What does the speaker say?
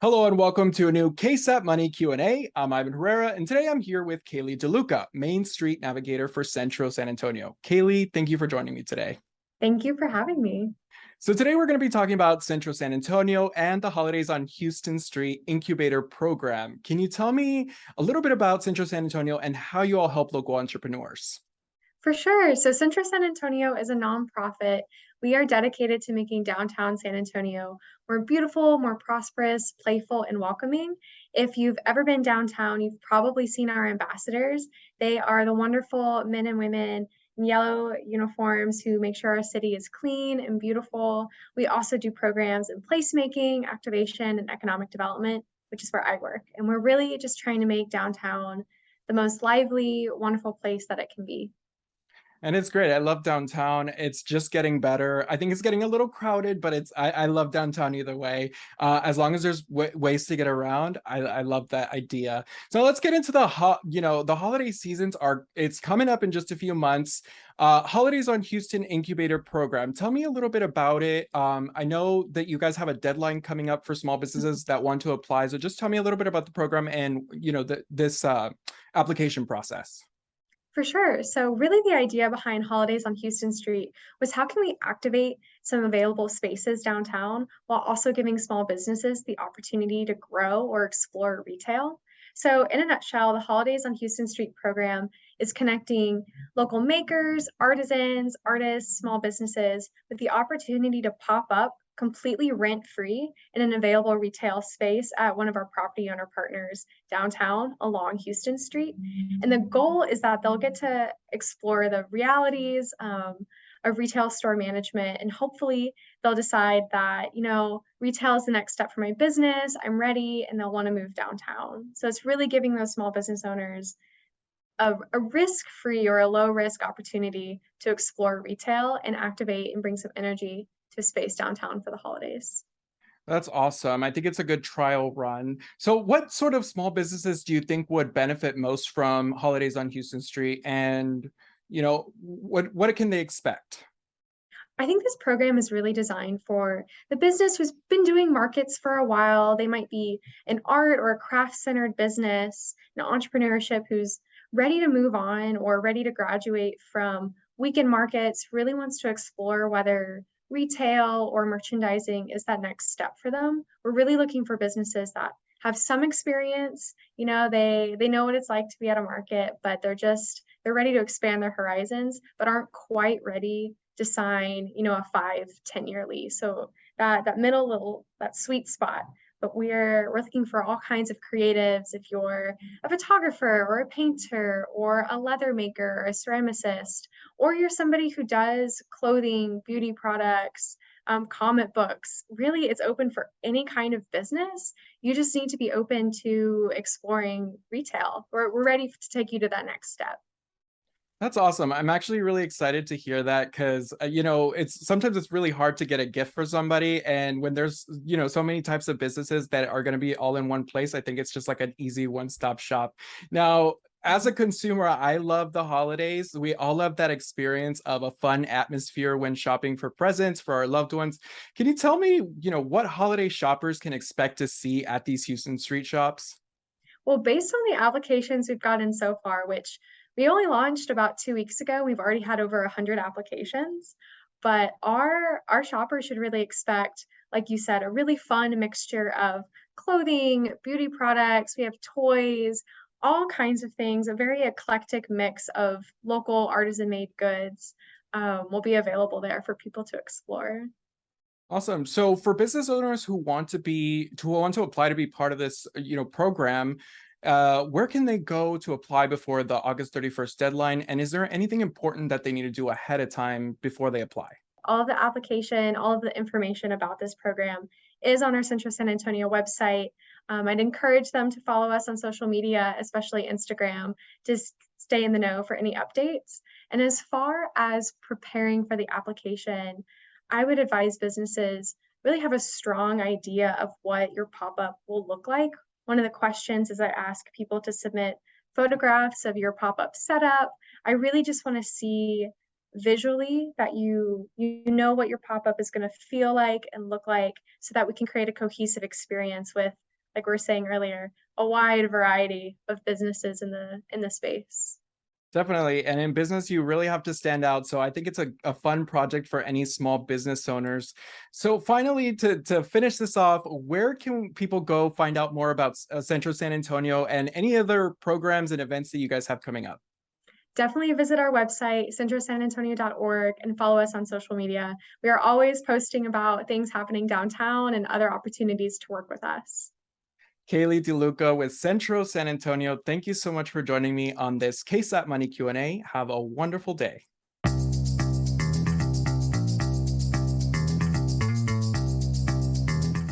Hello and welcome to a new KSAT Money Q&A. I'm Ivan Herrera, and today I'm here with KAILEY DELUCA, Main Street Navigator for Centro San Antonio. KAILEY, thank you for joining me today. Thank you for having me. So today we're going to be talking about Centro San Antonio and the Holidays on Houston Street Incubator program. Can you tell me a little bit about Centro San Antonio and how you all help local entrepreneurs? For sure. So Centro San Antonio is a nonprofit. We are dedicated to making downtown San Antonio more beautiful, more prosperous, playful, and welcoming. If you've ever been downtown, you've probably seen our ambassadors. They are the wonderful men and women in yellow uniforms who make sure our city is clean and beautiful. We also do programs in placemaking, activation, and economic development, which is where I work. And we're really just trying to make downtown the most lively, wonderful place that it can be. And it's great. I love downtown. It's just getting better. I think it's getting a little crowded, but I love downtown either way. As long as there's ways to get around, I love that idea. So let's get into the holiday seasons it's coming up in just a few months. Holidays on Houston Incubator program. Tell me a little bit about it. I know that you guys have a deadline coming up for small businesses that want to apply. So just tell me a little bit about the program and this application process. For sure. So really the idea behind Holidays on Houston Street was how can we activate some available spaces downtown while also giving small businesses the opportunity to grow or explore retail. So in a nutshell, the Holidays on Houston Street program is connecting local makers, artisans, artists, small businesses with the opportunity to pop up completely rent-free in an available retail space at one of our property owner partners downtown along Houston Street. And the goal is that they'll get to explore the realities of retail store management, and hopefully they'll decide that, retail is the next step for my business, I'm ready, and they'll want to move downtown. So it's really giving those small business owners a risk-free or a low-risk opportunity to explore retail and activate and bring some energy to space downtown for the holidays. That's awesome. I think it's a good trial run. So what sort of small businesses do you think would benefit most from Holidays on Houston Street? And, what can they expect? I think this program is really designed for the business who's been doing markets for a while. They might be an art or a craft-centered business, entrepreneurship who's ready to move on or ready to graduate from weekend markets, really wants to explore whether retail or merchandising is that next step for them. We're really looking for businesses that have some experience. They know what it's like to be at a market, but they're ready to expand their horizons, but aren't quite ready to sign, a 5-10 year lease. So that middle that sweet spot. But we're looking for all kinds of creatives. If you're a photographer or a painter or a leather maker or a ceramicist, or you're somebody who does clothing, beauty products, comic books, really it's open for any kind of business. You just need to be open to exploring retail. We're ready to take you to that next step. That's awesome. I'm actually really excited to hear that because, it's really hard to get a gift for somebody. And when there's, so many types of businesses that are going to be all in one place, I think it's just like an easy one-stop shop. Now, as a consumer, I love the holidays. We all love that experience of a fun atmosphere when shopping for presents for our loved ones. Can you tell me, what holiday shoppers can expect to see at these Houston street shops? Well, based on the applications we've gotten so far, which we only launched about 2 weeks ago, we've already had over 100 applications. But our shoppers should really expect, like you said, a really fun mixture of clothing, beauty products. We have toys, all kinds of things, a very eclectic mix of local artisan-made goods will be available there for people to explore. Awesome. So for business owners who want to apply to be part of this, program, where can they go to apply before the August 31st deadline? And is there anything important that they need to do ahead of time before they apply? All of the application, all of the information about this program is on our Centro San Antonio website. I'd encourage them to follow us on social media, especially Instagram, to stay in the know for any updates. And as far as preparing for the application, I would advise businesses really have a strong idea of what your pop-up will look like. One of the questions is I ask people to submit photographs of your pop-up setup. I really just want to see visually that you know what your pop-up is going to feel like and look like so that we can create a cohesive experience with like we were saying earlier, a wide variety of businesses in the space. Definitely. And in business, you really have to stand out. So I think it's a fun project for any small business owners. So finally, to finish this off, where can people go find out more about Centro San Antonio and any other programs and events that you guys have coming up? Definitely visit our website, centrosanantonio.org, and follow us on social media. We are always posting about things happening downtown and other opportunities to work with us. KAILEY DeLuca with Centro San Antonio. Thank you so much for joining me on this KSAT Money Q&A. Have a wonderful day.